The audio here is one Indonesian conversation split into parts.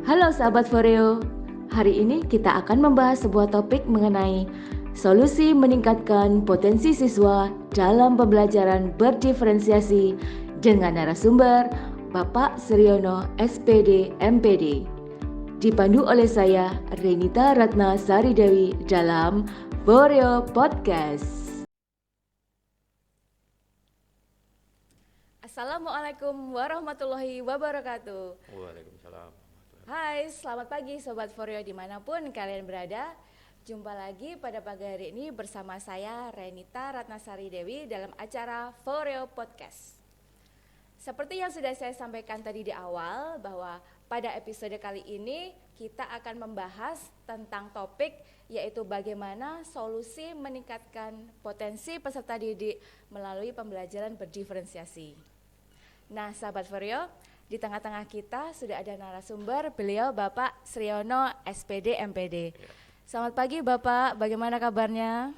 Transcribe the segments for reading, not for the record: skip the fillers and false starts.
Halo sahabat Foreo, hari ini kita akan membahas sebuah topik mengenai solusi meningkatkan potensi siswa dalam pembelajaran berdiferensiasi dengan narasumber Bapak Sriono SPD MPD. Dipandu oleh saya Renita Ratna Sari Dewi dalam Foreo Podcast. Assalamualaikum warahmatullahi wabarakatuh. Waalaikumsalam. Hai, selamat pagi Sobat Foreo dimanapun kalian berada. Jumpa lagi pada pagi hari ini bersama saya Renita Ratnasari Dewi dalam acara Foreo Podcast. Seperti yang sudah saya sampaikan tadi di awal, bahwa pada episode kali ini kita akan membahas tentang topik yaitu bagaimana solusi meningkatkan potensi peserta didik melalui pembelajaran berdiferensiasi. Nah, sahabat Foreo, di tengah-tengah kita sudah ada narasumber, beliau Bapak Sriono SPD MPD. Ya. Selamat pagi Bapak, bagaimana kabarnya?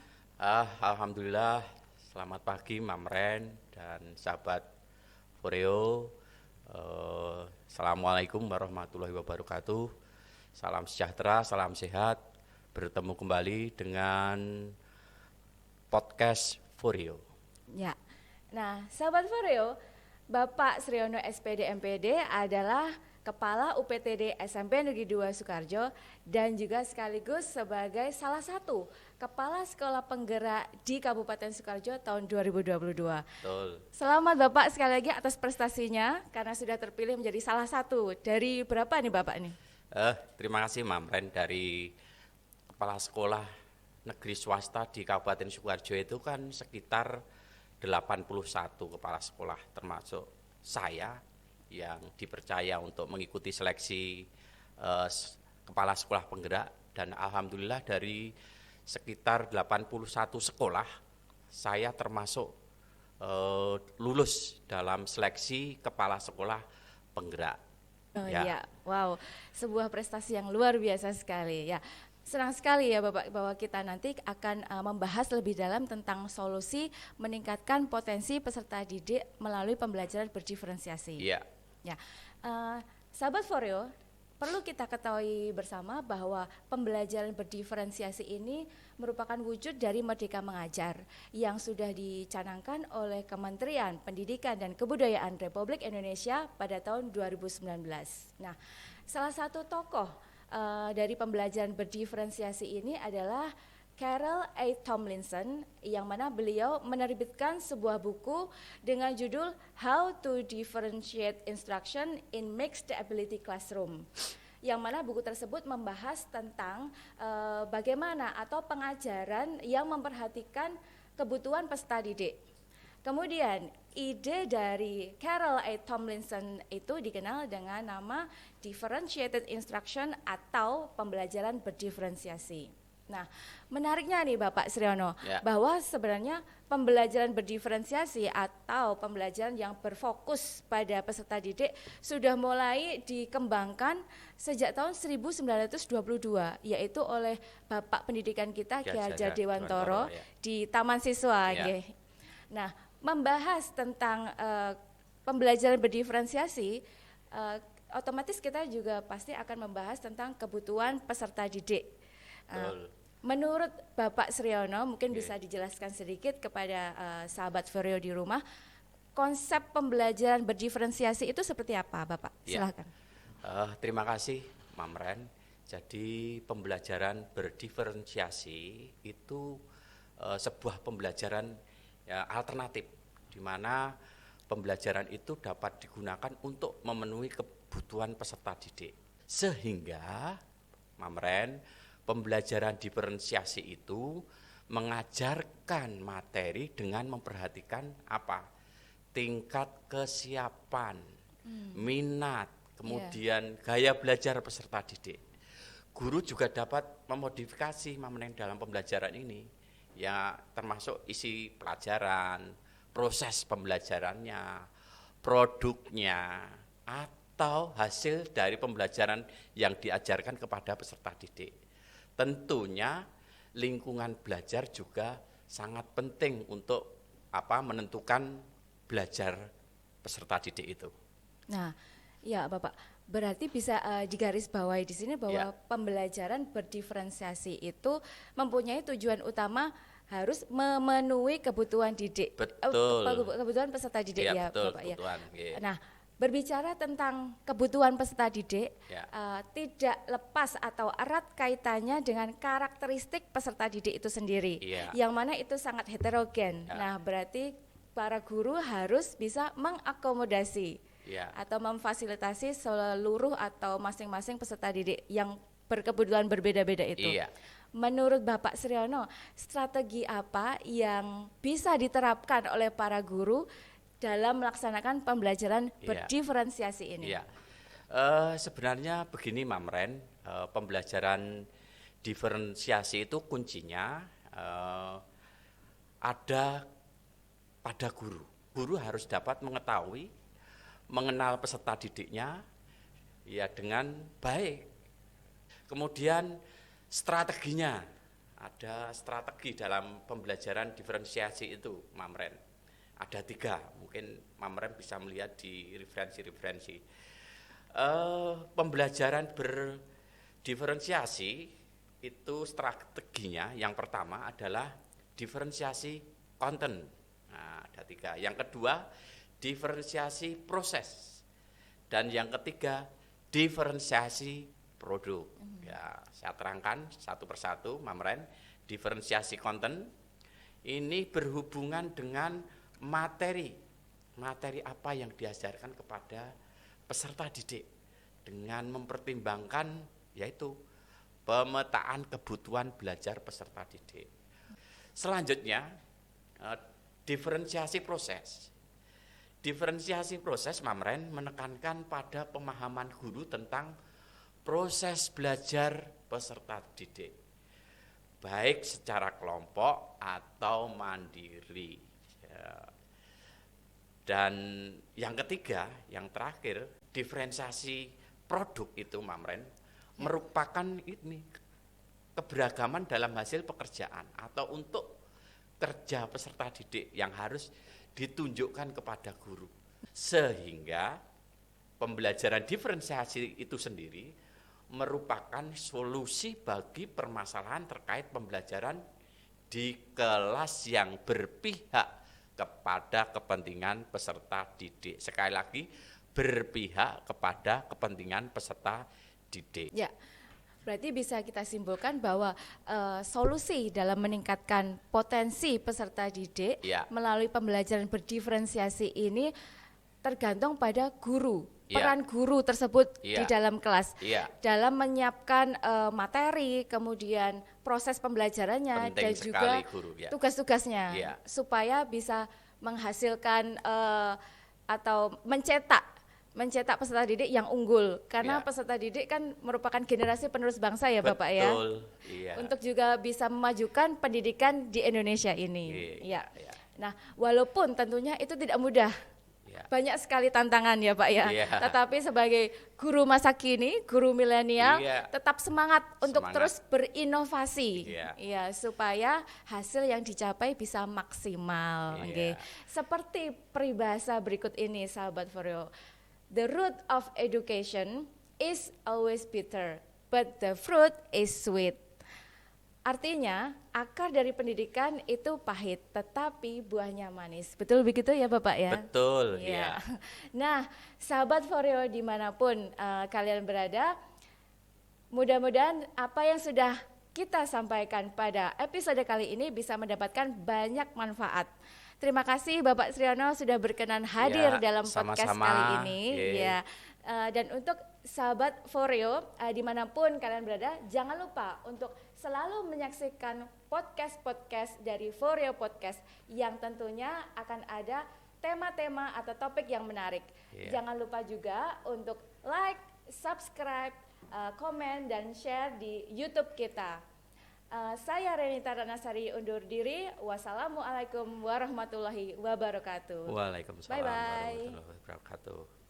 Alhamdulillah, selamat pagi Mamren dan sahabat Foreo. Assalamualaikum warahmatullahi wabarakatuh. Salam sejahtera, salam sehat. Bertemu kembali dengan podcast Foreo. Ya. Nah, sahabat Foreo, Bapak Sriono SPD MPD adalah Kepala UPTD SMP Negeri 2 Sukarjo dan juga sekaligus sebagai salah satu Kepala Sekolah Penggerak di Kabupaten Sukarjo tahun 2022. Betul. Selamat Bapak sekali lagi atas prestasinya karena sudah terpilih menjadi salah satu dari berapa nih Bapak nih? Terima kasih Mamren, dari Kepala Sekolah Negeri Swasta di Kabupaten Sukarjo itu kan sekitar 81 kepala sekolah, termasuk saya yang dipercaya untuk mengikuti seleksi kepala sekolah penggerak, dan alhamdulillah dari sekitar 81 sekolah saya termasuk lulus dalam seleksi kepala sekolah penggerak. Oh ya, wow, sebuah prestasi yang luar biasa sekali ya. Senang sekali ya Bapak bahwa kita nanti akan membahas lebih dalam tentang solusi meningkatkan potensi peserta didik melalui pembelajaran berdiferensiasi. Iya. Ya, sahabat Foreo, perlu kita ketahui bersama bahwa pembelajaran berdiferensiasi ini merupakan wujud dari Merdeka Mengajar yang sudah dicanangkan oleh Kementerian Pendidikan dan Kebudayaan Republik Indonesia pada tahun 2019. Nah, salah satu tokoh dari pembelajaran berdiferensiasi ini adalah Carol A. Tomlinson, yang mana beliau menerbitkan sebuah buku dengan judul How to Differentiate Instruction in Mixed Ability Classroom, yang mana buku tersebut membahas tentang bagaimana atau pengajaran yang memperhatikan kebutuhan peserta didik. Kemudian ide dari Carol A. Tomlinson itu dikenal dengan nama differentiated instruction atau pembelajaran berdiferensiasi. Nah, menariknya nih Bapak Sriono, bahwa sebenarnya pembelajaran berdiferensiasi atau pembelajaran yang berfokus pada peserta didik sudah mulai dikembangkan sejak tahun 1922, yaitu oleh Bapak Pendidikan kita Ki Hajar Dewantoro di Taman Siswa. Nah, membahas tentang pembelajaran berdiferensiasi, otomatis kita juga pasti akan membahas tentang kebutuhan peserta didik. Menurut Bapak Sriono, mungkin bisa dijelaskan sedikit kepada sahabat Foreo di rumah, konsep pembelajaran berdiferensiasi itu seperti apa, Bapak? Silakan. Terima kasih, Mamren. Jadi pembelajaran berdiferensiasi itu sebuah pembelajaran alternatif, di mana pembelajaran itu dapat digunakan untuk memenuhi kebutuhan peserta didik. Sehingga, Mamren, pembelajaran diferensiasi itu mengajarkan materi dengan memperhatikan apa? Tingkat kesiapan, minat, kemudian gaya belajar peserta didik. Guru juga dapat memodifikasi Mamren dalam pembelajaran ini, ya termasuk isi pelajaran, proses pembelajarannya, produknya, atau hasil dari pembelajaran yang diajarkan kepada peserta didik. Tentunya lingkungan belajar juga sangat penting untuk menentukan belajar peserta didik itu. Nah, Ya, Bapak. Berarti bisa digarisbawahi di sini bahwa Ya. pembelajaran berdiferensiasi itu mempunyai tujuan utama harus memenuhi kebutuhan didik, Betul. kebutuhan peserta didik Iya ya, betul Bapak ya. kebutuhan. Nggih. Nah, berbicara tentang kebutuhan peserta didik, Ya. tidak lepas atau erat kaitannya dengan karakteristik peserta didik itu sendiri, Iya. yang mana itu sangat heterogen. Ya. Nah, berarti para guru harus bisa mengakomodasi Iya. atau memfasilitasi seluruh atau masing-masing peserta didik yang berkebutuhan berbeda-beda itu. Iya. Menurut Bapak Sriono, strategi apa yang bisa diterapkan oleh para guru dalam melaksanakan pembelajaran Iya. berdiferensiasi ini? Iya. Sebenarnya begini Mamren, pembelajaran diferensiasi itu kuncinya ada pada guru. Guru harus dapat mengetahui, mengenal peserta didiknya ya dengan baik. Kemudian strateginya, ada strategi dalam pembelajaran diferensiasi itu, Mamren. Ada 3, mungkin Mamren bisa melihat di referensi-referensi. Pembelajaran berdiferensiasi itu strateginya yang pertama adalah diferensiasi konten. Nah, ada 3. Yang kedua, diferensiasi proses. Dan yang ketiga, diferensiasi produk. Ya, saya terangkan satu persatu, Mamren. Diferensiasi konten ini berhubungan dengan materi. Materi apa yang diajarkan kepada peserta didik dengan mempertimbangkan yaitu pemetaan kebutuhan belajar peserta didik. Selanjutnya, diferensiasi proses. Diferensiasi proses, Mamren, menekankan pada pemahaman guru tentang proses belajar peserta didik, baik secara kelompok atau mandiri. Ya. Dan yang ketiga, yang terakhir, diferensiasi produk itu, Mamren, merupakan ini keberagaman dalam hasil pekerjaan atau untuk kerja peserta didik yang harus ditunjukkan kepada guru. Sehingga pembelajaran diferensiasi itu sendiri merupakan solusi bagi permasalahan terkait pembelajaran di kelas yang berpihak kepada kepentingan peserta didik. Sekali lagi, berpihak kepada kepentingan peserta didik. Ya, berarti bisa kita simpulkan bahwa solusi dalam meningkatkan potensi peserta didik Ya. melalui pembelajaran berdiferensiasi ini tergantung pada guru, Ya. peran guru tersebut Ya. di dalam kelas, Ya. dalam menyiapkan materi, kemudian proses pembelajarannya Penting dan sekali juga guru, ya. tugas-tugasnya, Ya. supaya bisa menghasilkan atau mencetak peserta didik yang unggul, karena Ya. peserta didik kan merupakan generasi penerus bangsa ya Bapak ya. Betul, iya. Untuk juga bisa memajukan pendidikan di Indonesia ini. Iya, Ya. iya. Nah, walaupun tentunya itu tidak mudah. Ya. Banyak sekali tantangan ya Pak ya. Iya. Tetapi sebagai guru masa kini, guru milenial, Iya. tetap semangat untuk Semangat. terus berinovasi. Iya. Ya, supaya hasil yang dicapai bisa maksimal. Iya. Oke. Seperti peribahasa berikut ini sahabat Foreo. The root of education is always bitter, but the fruit is sweet. Artinya, akar dari pendidikan itu pahit, tetapi buahnya manis. Betul begitu ya Bapak ya? Betul, Ya. iya. Nah, sahabat Foreo dimanapun kalian berada, mudah-mudahan apa yang sudah kita sampaikan pada episode kali ini bisa mendapatkan banyak manfaat. Terima kasih Bapak Sriono sudah berkenan hadir Ya, dalam podcast sama-sama. kali ini. Ye. Ya. Dan untuk sahabat Foreo dimanapun kalian berada, jangan lupa untuk selalu menyaksikan podcast-podcast dari Foreo Podcast yang tentunya akan ada tema-tema atau topik yang menarik. Iya. Jangan lupa juga untuk like, subscribe, komen, dan share di YouTube kita. Saya Renita Ranasari undur diri. Wassalamualaikum warahmatullahi wabarakatuh. Waalaikumsalam Bye-bye. warahmatullahi wabarakatuh.